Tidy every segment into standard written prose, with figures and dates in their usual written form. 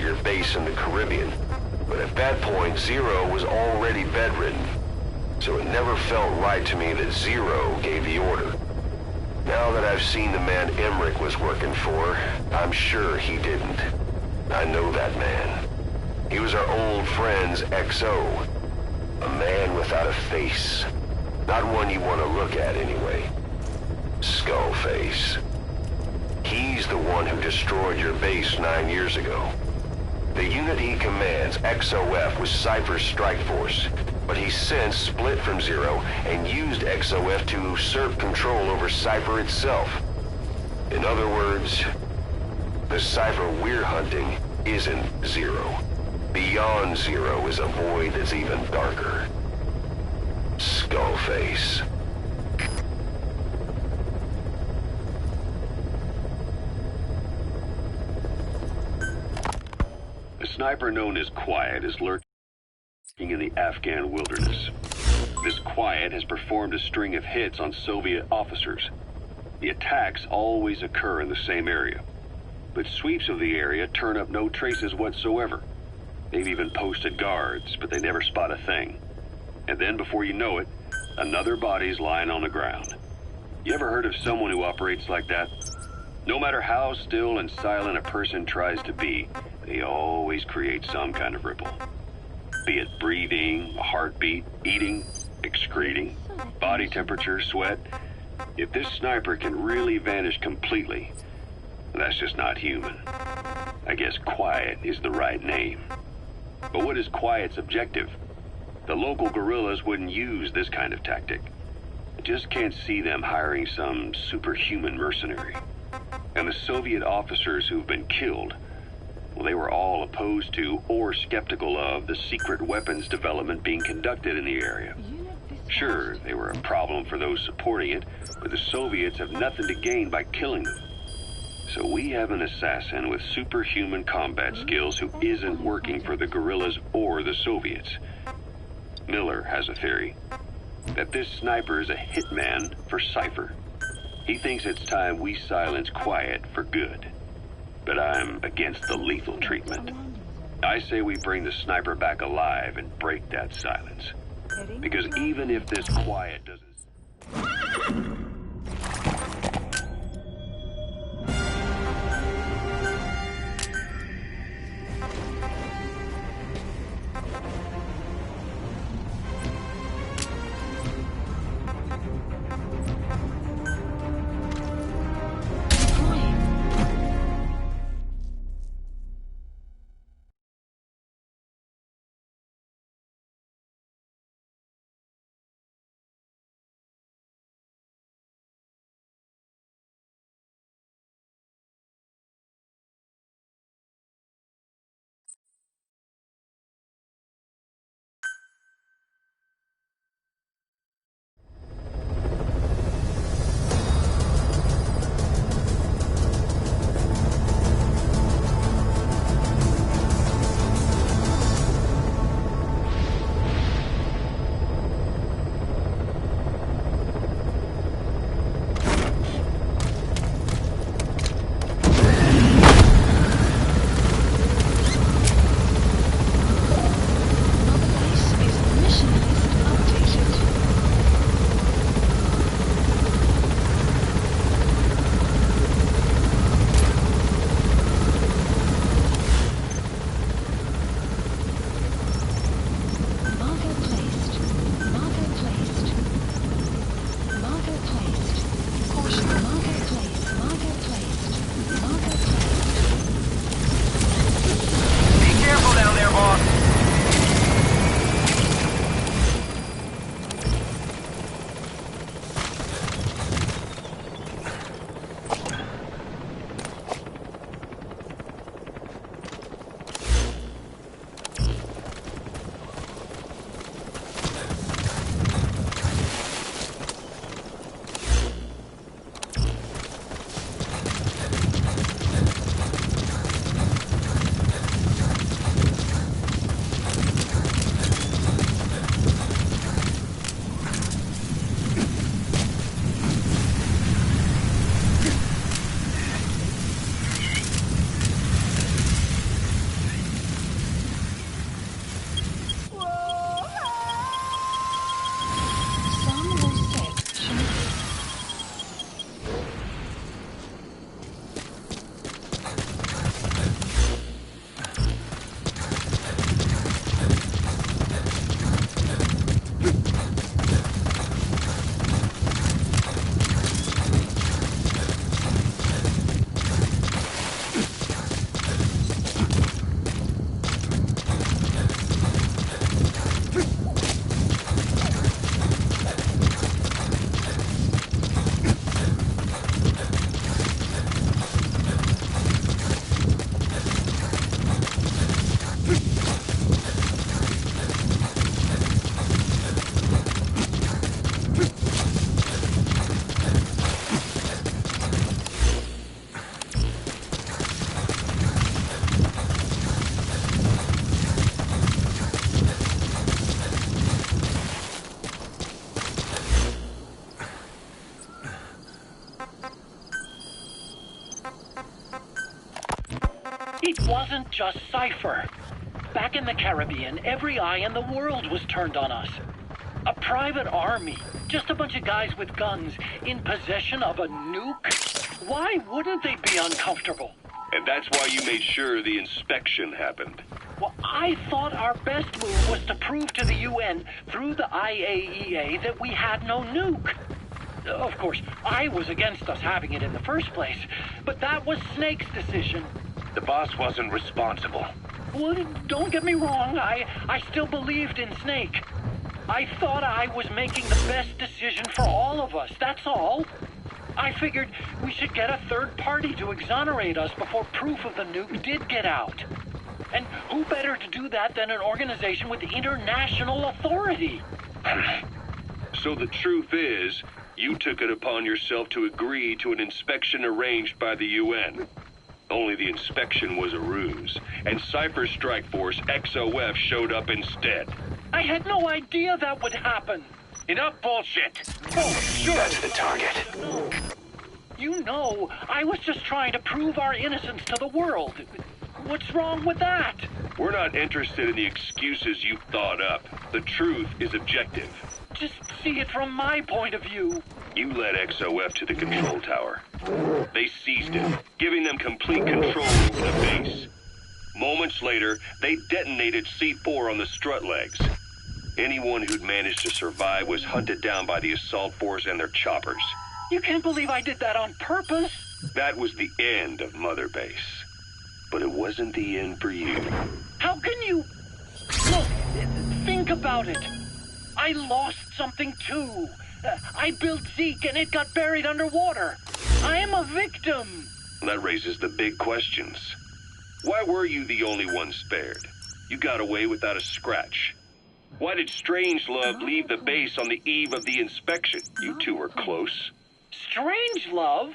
your base in the Caribbean. But at that point, Zero was already bedridden. So it never felt right to me that Zero gave the order. Now that I've seen the man Emmerich was working for, I'm sure he didn't. I know that man. He was our old friend's XO. A man without a face. Not one you want to look at anyway. Skullface. He's the one who destroyed your base 9 years ago. The unit he commands, XOF, was Cypher's strike force, but he's since split from Zero and used XOF to usurp control over Cypher itself. In other words, the Cypher we're hunting isn't Zero. Beyond Zero is a void that's even darker. Skullface. A sniper known as Quiet is lurking in the Afghan wilderness. This Quiet has performed a string of hits on Soviet officers. The attacks always occur in the same area, but sweeps of the area turn up no traces whatsoever. They've even posted guards, but they never spot a thing. And then before you know it, another body's lying on the ground. You ever heard of someone who operates like that? No matter how still and silent a person tries to be, they always create some kind of ripple. Be it breathing, a heartbeat, eating, excreting, body temperature, sweat. If this sniper can really vanish completely, that's just not human. I guess Quiet is the right name. But what is Quiet's objective? The local guerrillas wouldn't use this kind of tactic. I just can't see them hiring some superhuman mercenary. And the Soviet officers who've been killed, well, they were all opposed to or skeptical of the secret weapons development being conducted in the area. Sure, they were a problem for those supporting it, but the Soviets have nothing to gain by killing them. So we have an assassin with superhuman combat skills who isn't working for the guerrillas or the Soviets. Miller has a theory that this sniper is a hitman for Cypher. He thinks it's time we silence Quiet for good. But I'm against the lethal treatment. I say we bring the sniper back alive and break that silence. Because even if this Quiet doesn't... wasn't just Cypher. Back in the Caribbean, every eye in the world was turned on us. A private army, just a bunch of guys with guns, in possession of a nuke? Why wouldn't they be uncomfortable? And that's why you made sure the inspection happened. Well, I thought our best move was to prove to the UN through the IAEA that we had no nuke. Of course, I was against us having it in the first place, but that was Snake's decision. The boss wasn't responsible. Well, don't get me wrong, I still believed in Snake. I thought I was making the best decision for all of us, that's all. I figured we should get a third party to exonerate us before proof of the nuke did get out. And who better to do that than an organization with international authority? So the truth is, you took it upon yourself to agree to an inspection arranged by the UN. Only the inspection was a ruse, and Cypher Strike Force XOF showed up instead. I had no idea that would happen. Enough bullshit! Oh, sure. That's the target. You know, I was just trying to prove our innocence to the world. What's wrong with that? We're not interested in the excuses you thought up. The truth is objective. Just see it from my point of view. You led XOF to the control tower. They seized it, giving them complete control over the base. Moments later, they detonated C4 on the strut legs. Anyone who'd managed to survive was hunted down by the assault force and their choppers. You can't believe I did that on purpose. That was the end of Mother Base. But it wasn't the end for you. How can you... Look, think about it. I lost something too. I built Zeke and it got buried underwater. I am a victim. That raises the big questions. Why were you the only one spared? You got away without a scratch. Why did Strangelove leave the base on the eve of the inspection? You two were close. Strangelove?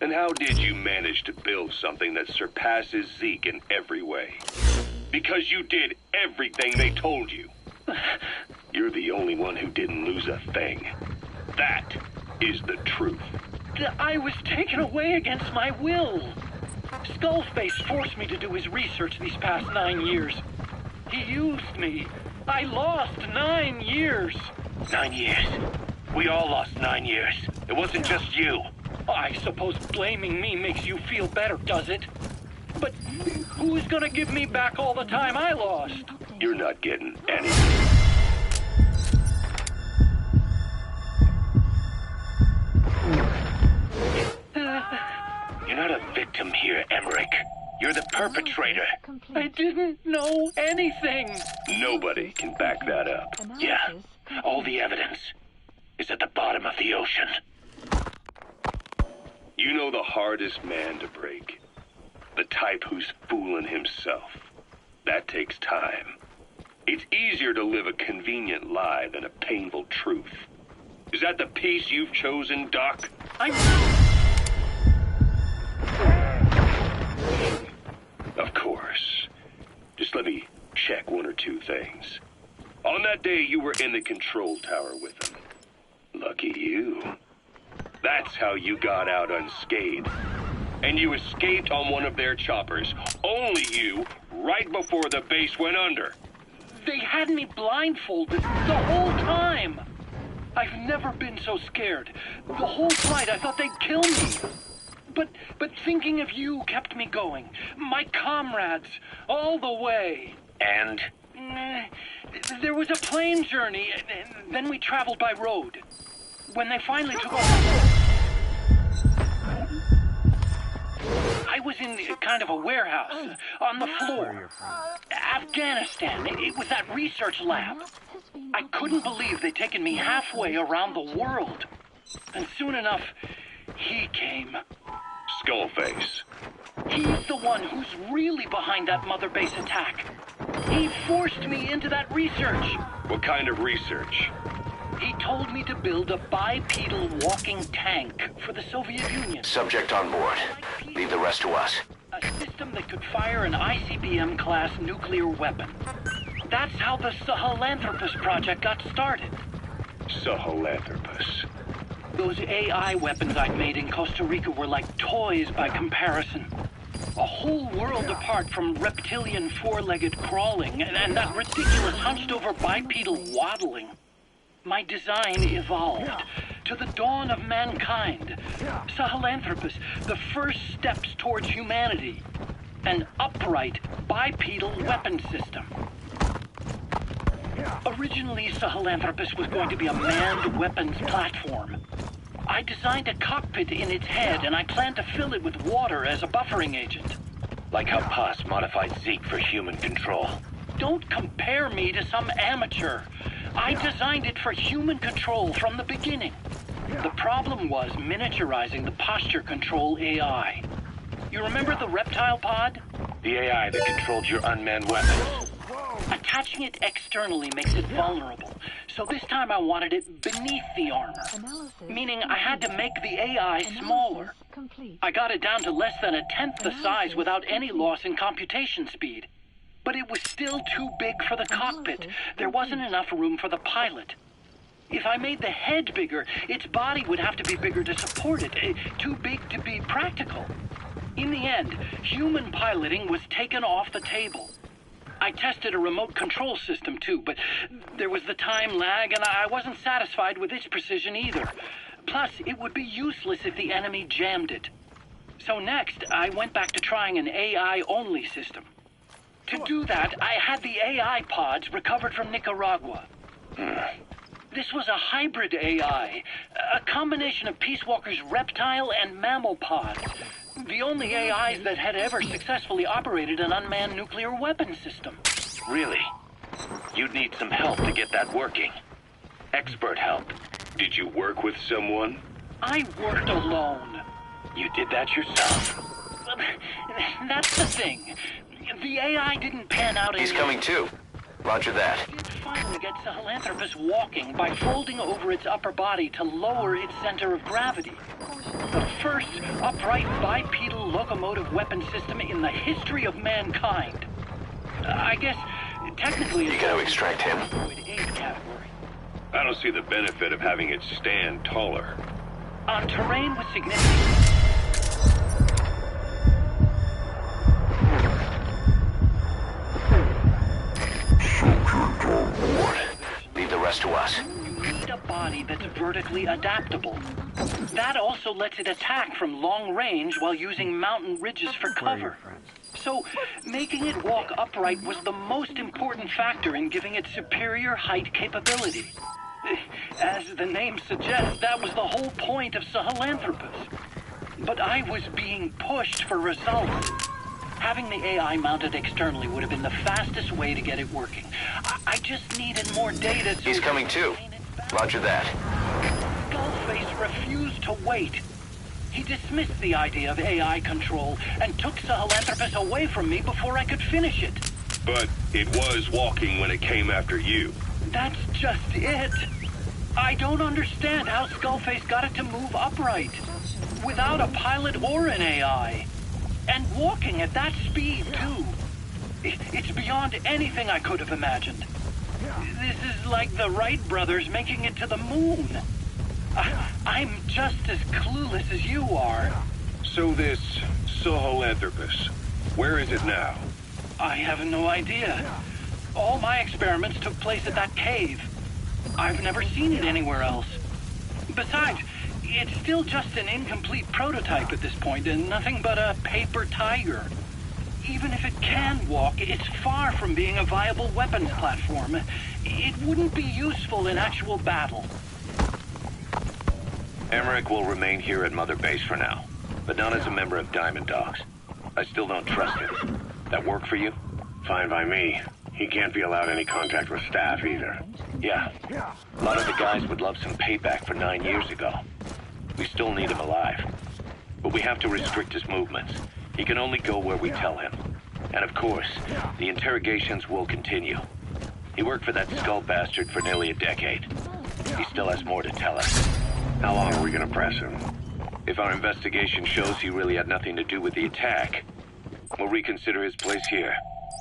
And how did you manage to build something that surpasses Zeke in every way? Because you did everything they told you. You're the only one who didn't lose a thing. That is the truth. I was taken away against my will. Skullface forced me to do his research these past 9 years. He used me. I lost 9 years. 9 years. We all lost 9 years. It wasn't just you. I suppose blaming me makes you feel better, does it? But who's gonna give me back all the time I lost? You're not getting anything. You're not a victim here, Emmerich. You're the perpetrator. I didn't know anything. Nobody can back that up. Yeah, all the evidence is at the bottom of the ocean. You know the hardest man to break. The type who's fooling himself. That takes time. It's easier to live a convenient lie than a painful truth. Is that the piece you've chosen, Doc? Of course. Just let me check one or two things. On that day, you were in the control tower with them. Lucky you. That's how you got out unscathed. And you escaped on one of their choppers. Only you, right before the base went under. They had me blindfolded the whole time. I've never been so scared. The whole flight I thought they'd kill me. But thinking of you kept me going. My comrades, all the way. And? There was a plane journey, and then we traveled by road. When they finally took off, I was in kind of a warehouse, on the floor. Afghanistan, it was that research lab. I couldn't believe they'd taken me halfway around the world. And soon enough, he came. Skullface. He's the one who's really behind that Mother Base attack. He forced me into that research. What kind of research? He told me to build a bipedal walking tank for the Soviet Union. Subject on board. Leave the rest to us. A system that could fire an ICBM-class nuclear weapon. That's how the Sahelanthropus project got started. Sahelanthropus. Those AI weapons I'd made in Costa Rica were like toys by comparison. A whole world apart from reptilian four-legged crawling and that ridiculous hunched-over bipedal waddling. My design evolved to the dawn of mankind. Sahelanthropus, the first steps towards humanity. An upright bipedal weapon system. Originally, Sahelanthropus was going to be a manned weapons platform. I designed a cockpit in its head, and I planned to fill it with water as a buffering agent. Like how Paz modified Zeke for human control. Don't compare me to some amateur. I designed it for human control from the beginning. The problem was miniaturizing the posture control AI. You remember the reptile pod? The AI that controlled your unmanned weapons. Attaching it externally makes it vulnerable. So this time I wanted it beneath the armor. Meaning I had to make the AI smaller. I got it down to less than a tenth the size without any loss in computation speed. But it was still too big for the cockpit. There wasn't enough room for the pilot. If I made the head bigger, its body would have to be bigger to support it. Too big to be practical. In the end, human piloting was taken off the table. I tested a remote control system too, but there was the time lag and I wasn't satisfied with its precision either. Plus, it would be useless if the enemy jammed it. So next, I went back to trying an AI-only system. To do that, I had the AI pods recovered from Nicaragua. This was a hybrid AI, a combination of Peace Walker's reptile and mammal pods. The only AIs that had ever successfully operated an unmanned nuclear weapon system. Really? You'd need some help to get that working. Expert help. Did you work with someone? I worked alone. You did that yourself? That's the thing. The AI didn't pan out. He's coming too. Roger that. I did finally get Sahelanthropus walking by folding over its upper body to lower its center of gravity. The first upright bipedal locomotive weapon system in the history of mankind. I guess, technically... You gotta extract him. ...A category. I don't see the benefit of having it stand taller. On terrain with significant... Leave the rest to us. You need a body that's vertically adaptable. That also lets it attack from long range while using mountain ridges for cover. So, making it walk upright was the most important factor in giving it superior height capability. As the name suggests, that was the whole point of Sahelanthropus. But I was being pushed for results. Having the AI mounted externally would have been the fastest way to get it working. I just needed more data to... He's coming too. Roger that. Skullface refused to wait. He dismissed the idea of AI control and took Sahelanthropus away from me before I could finish it. But it was walking when it came after you. That's just it. I don't understand how Skullface got it to move upright, without a pilot or an AI. And walking at that speed, too. It's beyond anything I could have imagined. This is like the Wright brothers making it to the moon. I'm just as clueless as you are. So this Sahelanthropus, where is it now? I have no idea. All my experiments took place at that cave. I've never seen it anywhere else. Besides, it's still just an incomplete prototype at this point, and nothing but a paper tiger. Even if it can walk, it's far from being a viable weapons platform. It wouldn't be useful in actual battle. Emmerich will remain here at Mother Base for now, but not as a member of Diamond Dogs. I still don't trust him. That work for you? Fine by me. He can't be allowed any contact with staff either. Yeah. A lot of the guys would love some payback for 9 years ago. We still need him alive. But we have to restrict his movements. He can only go where we tell him. And of course, the interrogations will continue. He worked for that skull bastard for nearly a decade. He still has more to tell us. How long are we gonna press him? If our investigation shows he really had nothing to do with the attack, we'll reconsider his place here.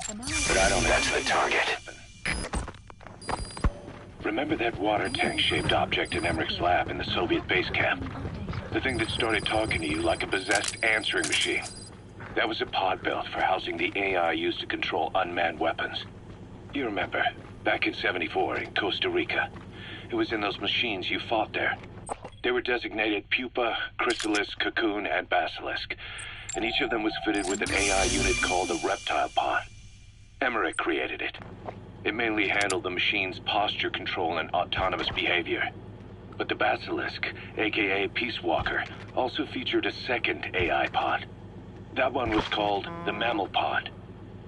But I don't That's the target. Remember that water tank-shaped object in Emmerich's lab in the Soviet base camp? The thing that started talking to you like a possessed answering machine. That was a pod built for housing the AI used to control unmanned weapons. You remember, back in '74 in Costa Rica. It was in those machines you fought there. They were designated Pupa, Chrysalis, Cocoon, and Basilisk, and each of them was fitted with an AI unit called a reptile pod. Emmerich created it. It mainly handled the machine's posture control and autonomous behavior. But the Basilisk, aka Peace Walker, also featured a second AI pod. That one was called the Mammal Pod,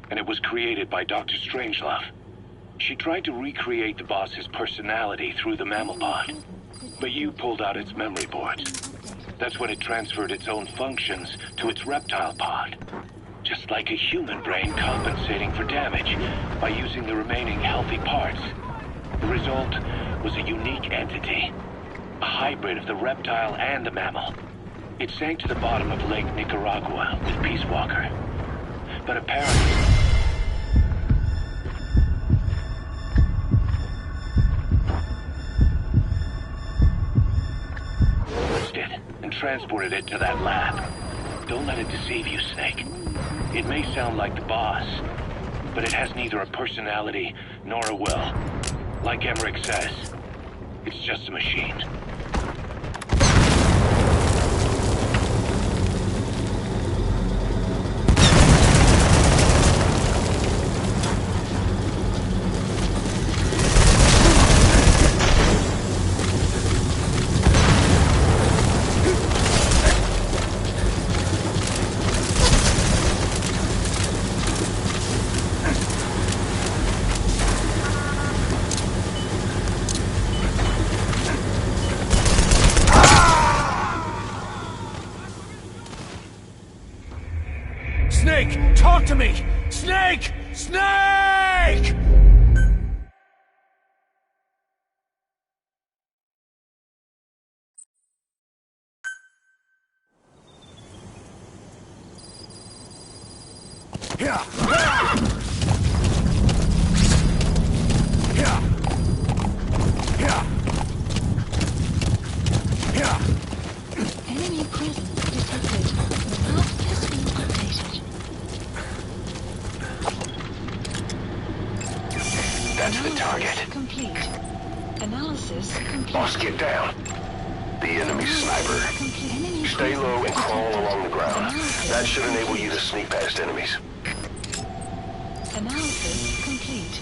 and it was created by Dr. Strangelove. She tried to recreate the boss's personality through the Mammal Pod, but you pulled out its memory boards. That's when it transferred its own functions to its reptile pod. Just like a human brain compensating for damage by using the remaining healthy parts. The result was a unique entity, a hybrid of the reptile and the mammal. It sank to the bottom of Lake Nicaragua with Peace Walker. But apparently, and transported it to that lab. Don't let it deceive you, Snake. It may sound like the boss, but it has neither a personality nor a will. Like Emmerich says, it's just a machine. Snake! Talk to me! Snake! Snake! Yeah! Enemy presence detected. Map has been updated. That's the target. Complete. Analysis complete. Boss, get down. The enemy's sniper. Complete. Enemy Stay low and crawl along the ground. Analysis That should enable you to sneak past enemies. Analysis complete.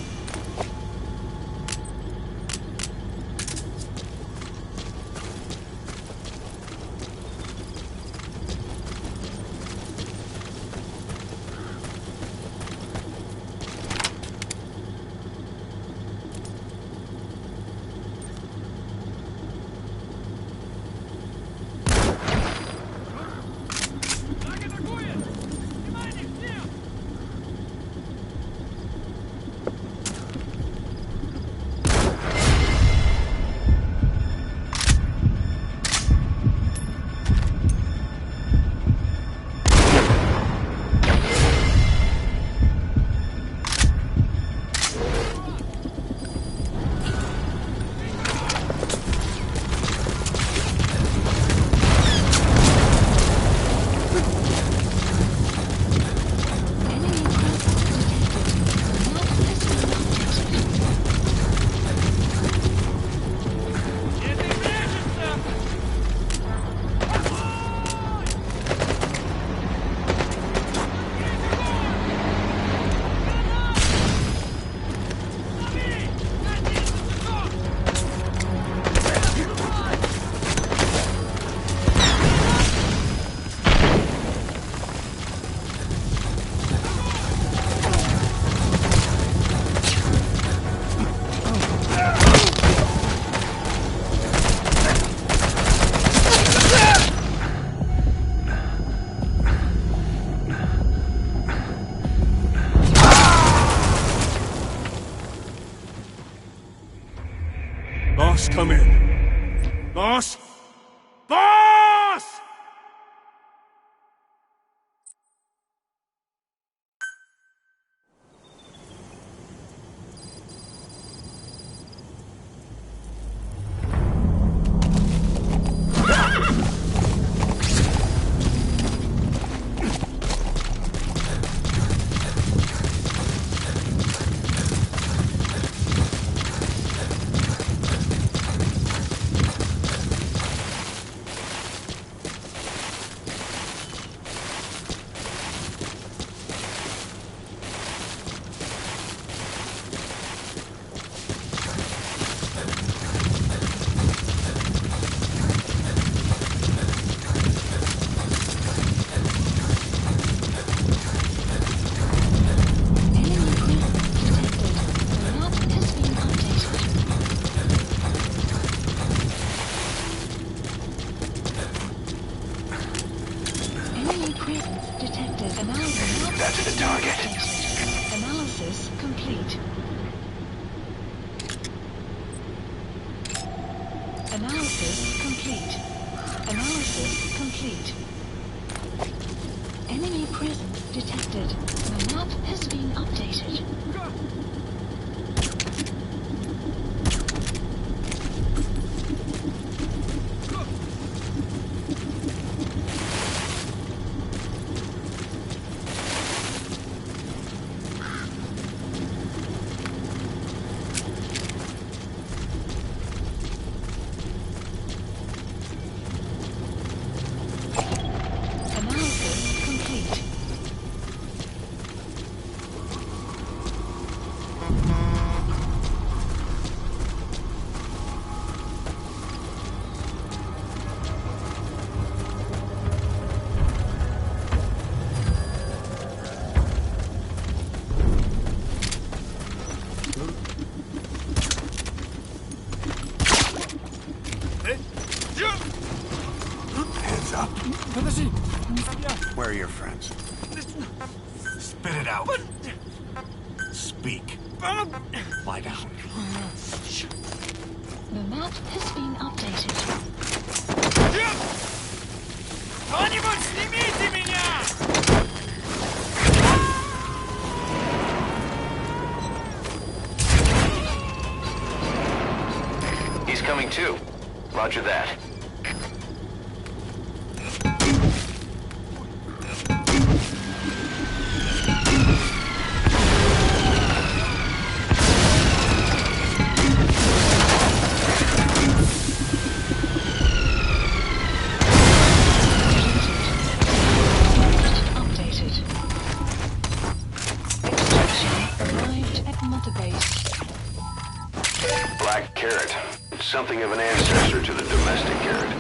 Boss, come in. Boss? Boss! complete. Analysis complete. Analysis complete. Enemy presence detected. The map has been updated. Analysis complete. Hands up. Where are your friends? Spit it out. Speak. Lie down. The map has been updated. Кто-нибудь снимите меня! He's coming too. Roger that. Updated. Extraction arrived at Mother Base. Black carrot. It's something of an ancestor to the domestic carrot.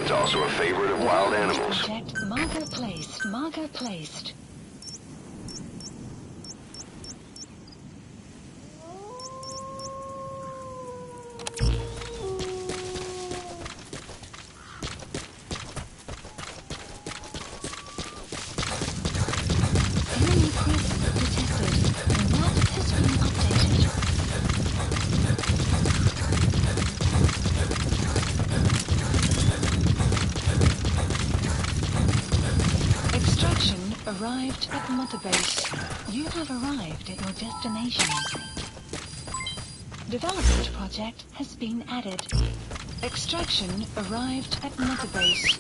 It's also a favorite of wild animals. Project marker placed. Marker placed. Enemy presence detected. The map has been updated. Extraction arrived at Mother Base. You have arrived at your destination. Development project has been added. Extraction arrived at Mother Base.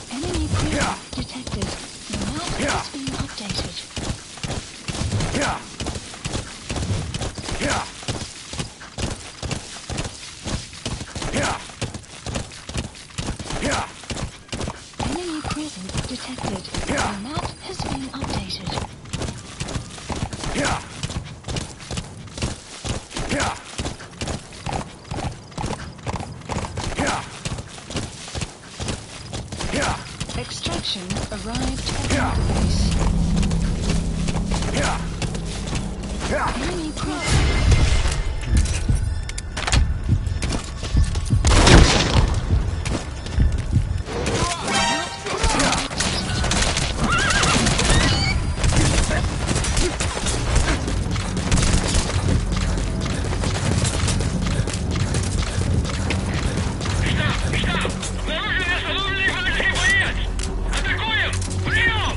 Enemy presence detected. The map has been updated. Enemy presence detected. The map has been updated. Extraction arrived at Mother Base. Enemy presence. Атакуем! Прием!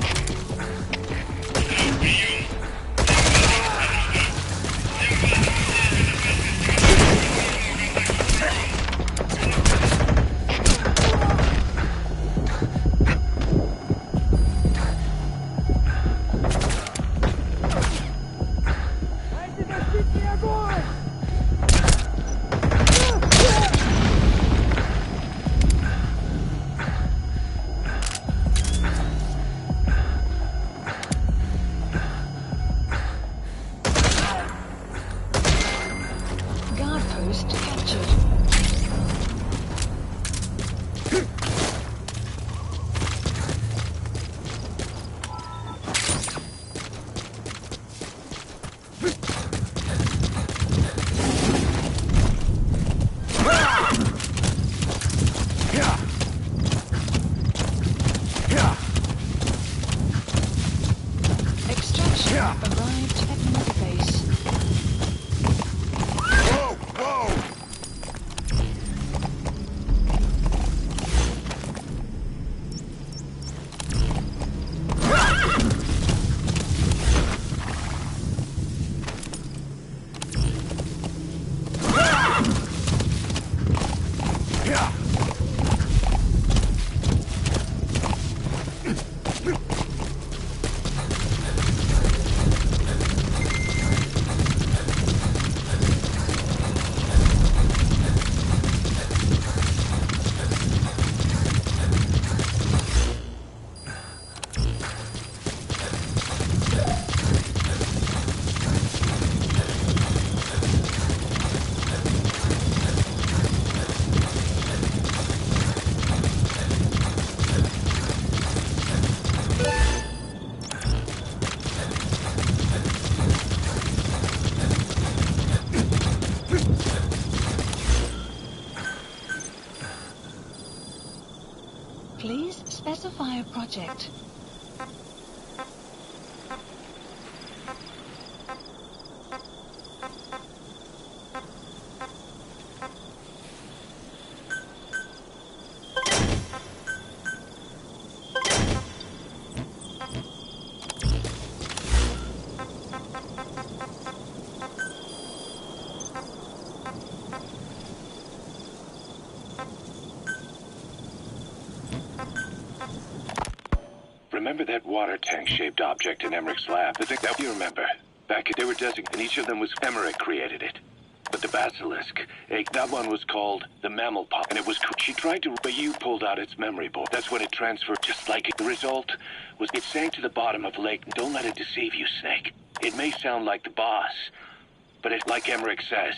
Specify a project. Remember that water tank-shaped object in Emmerich's lab? The thing that you remember. Back they were designated, and each of them was Emmerich created it. But the basilisk, that one was called the mammal pop, and it was. She tried to, but you pulled out its memory board. That's when it transferred, just like it. The result was it sank to the bottom of the lake. Don't let it deceive you, Snake. It may sound like the boss, but it, like Emmerich says,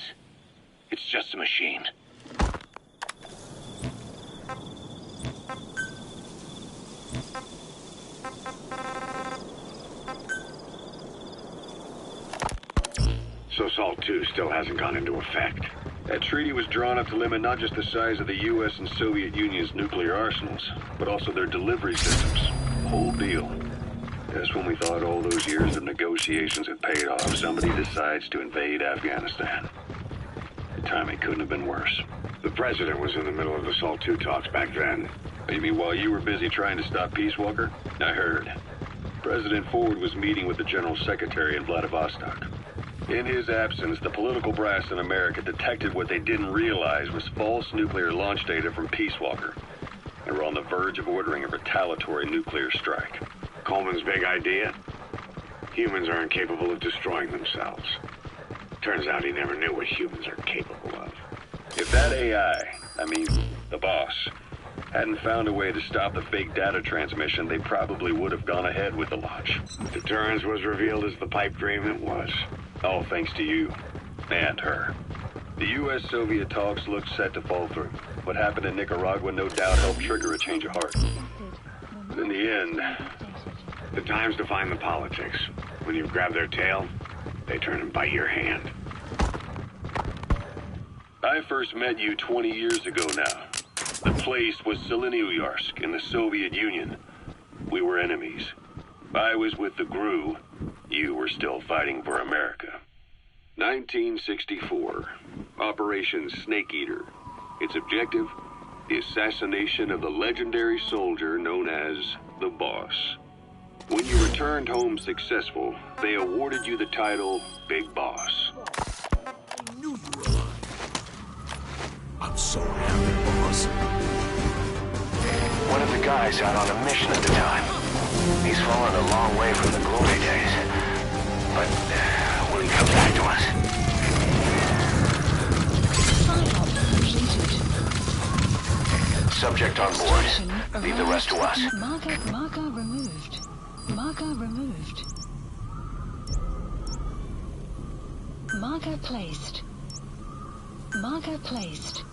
it's just a machine. So SALT II still hasn't gone into effect. That treaty was drawn up to limit not just the size of the U.S. and Soviet Union's nuclear arsenals, but also their delivery systems. Whole deal. Just when we thought all those years of negotiations had paid off, somebody decides to invade Afghanistan. The timing couldn't have been worse. The president was in the middle of the SALT II talks back then. You mean while you were busy trying to stop Peace Walker? I heard. President Ford was meeting with the General Secretary in Vladivostok. In his absence, the political brass in America detected what they didn't realize was false nuclear launch data from Peace Walker, and were on the verge of ordering a retaliatory nuclear strike. Coleman's big idea? Humans are incapable of destroying themselves. Turns out he never knew what humans are capable of. If that AI, the boss, hadn't found a way to stop the fake data transmission, they probably would have gone ahead with the launch. Deterrence was revealed as the pipe dream it was. All thanks to you. And her. The U.S.-Soviet talks looked set to fall through. What happened in Nicaragua no doubt helped trigger a change of heart. But in the end, the time's define the politics. When you grab their tail, they turn and bite your hand. I first met you 20 years ago now. The place was Selenouyarsk in the Soviet Union. We were enemies. I was with the GRU. You were still fighting for America. 1964. Operation Snake Eater. Its objective? The assassination of the legendary soldier known as the Boss. When you returned home successful, they awarded you the title Big Boss. I knew you were lying. I'm so happy, boss. One of the guys out on a mission at the time. He's fallen a long way from the glory days. But will he come back to us? Subject on board. Leave the rest to us. Marker removed. Marker removed. Marker placed. Marker placed.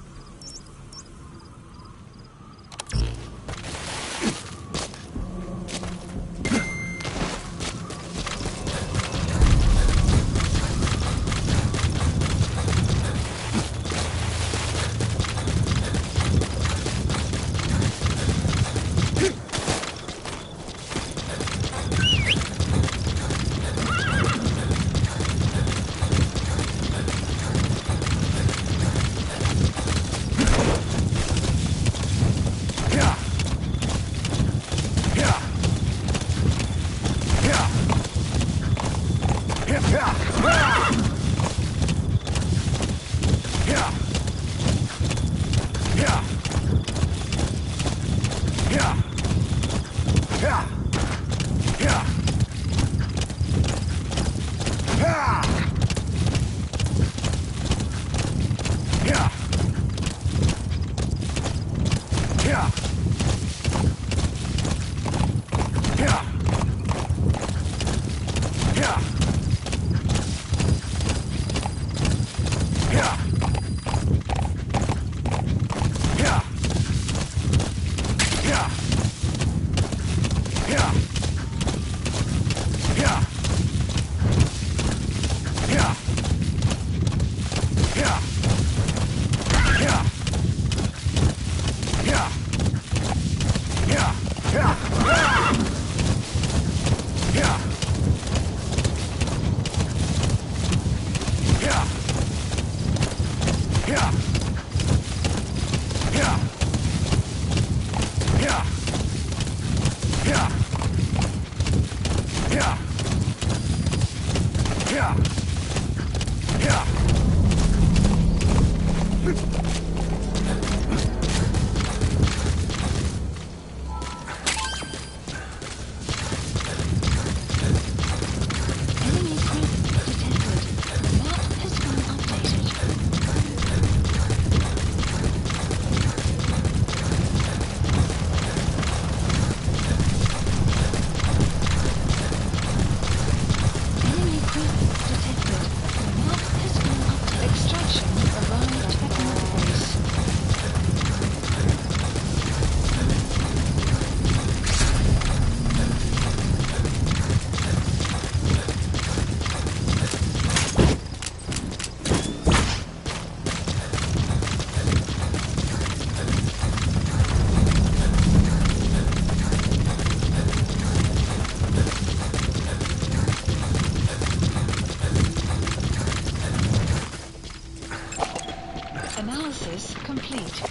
Analysis complete.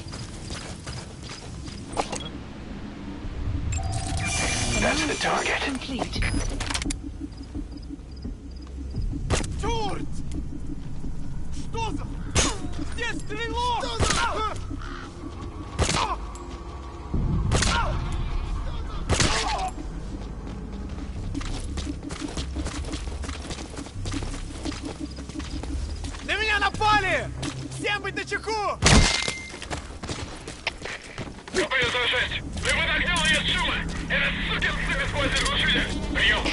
That's the target. Complete. Черт! Что за... Где стрелок? На меня напали! Всем быть начеку! КП-106! Вы под огнем и из шума! Этот сукин сын использует глушитель! Прием!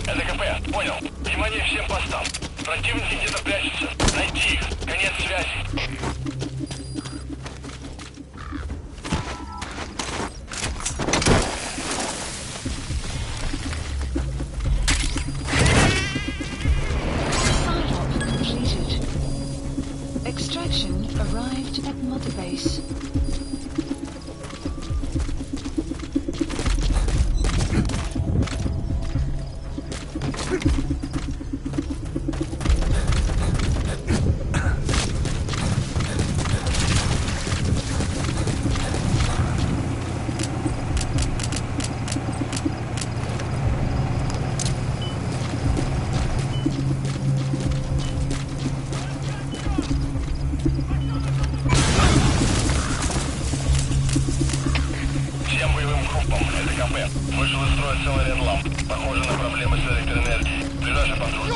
Это КП, понял. Внимание всем постам. Противники где-то прячутся. Найти их. Конец связи. Extraction arrived at Mother Base. Вышел из строя целый ряд ламп. Похоже на проблемы с электроэнергией. Ближайший патруль.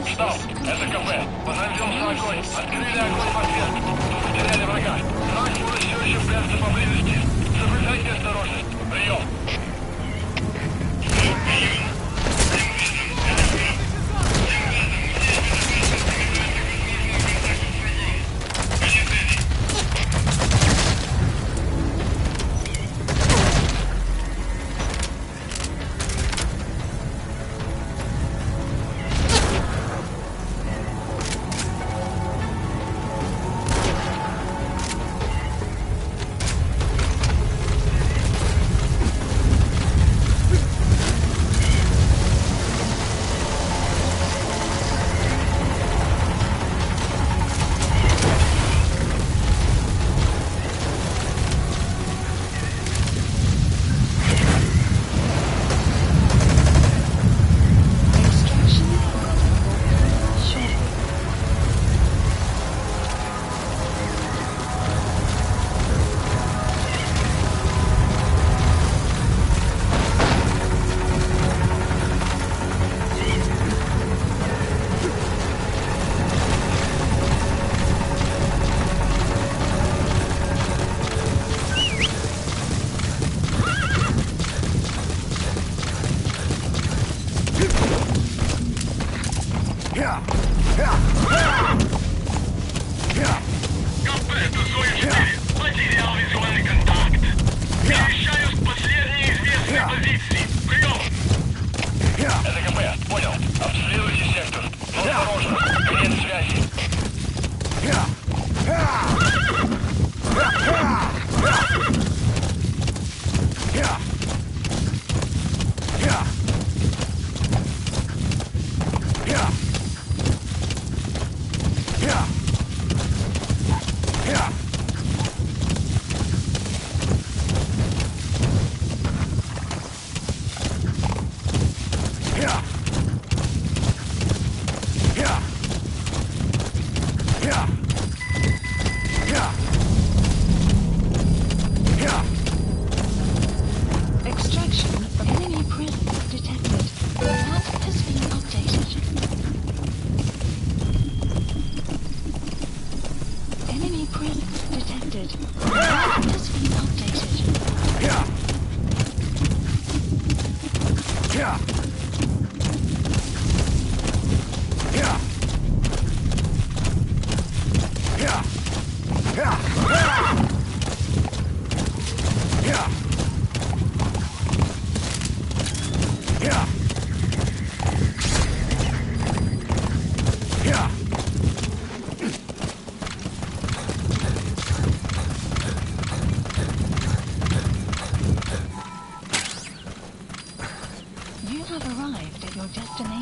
Штаб, это КП. Позовемся огонь. Открыли огонь в ответ. Потеряли врага. Враг все еще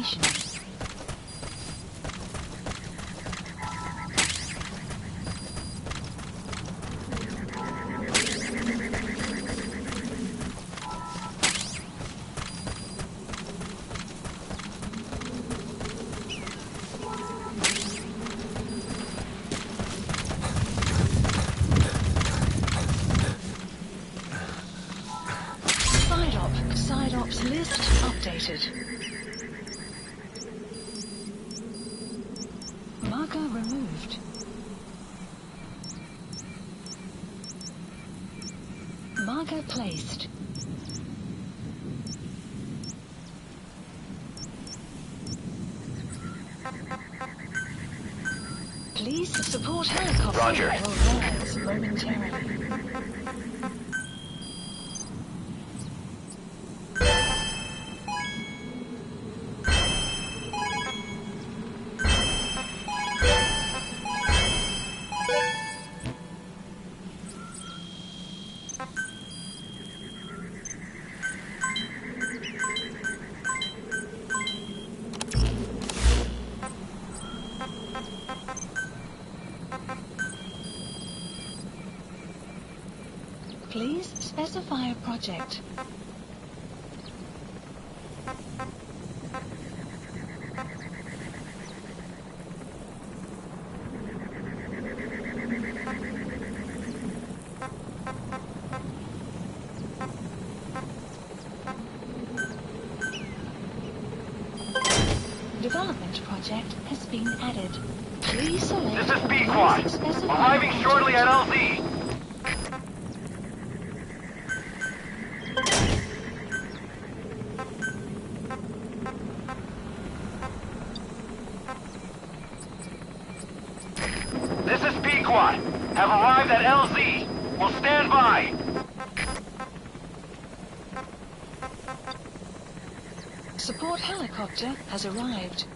destination. Side ops list updated. Marker removed. Marker placed. Please support helicopter. Roger. Will rise momentarily. Please specify a project. Development project has been added. Please select. This is Pequod. Arriving shortly at LZ. This is Pequod. Have arrived at LZ. Will stand by. Support helicopter has arrived.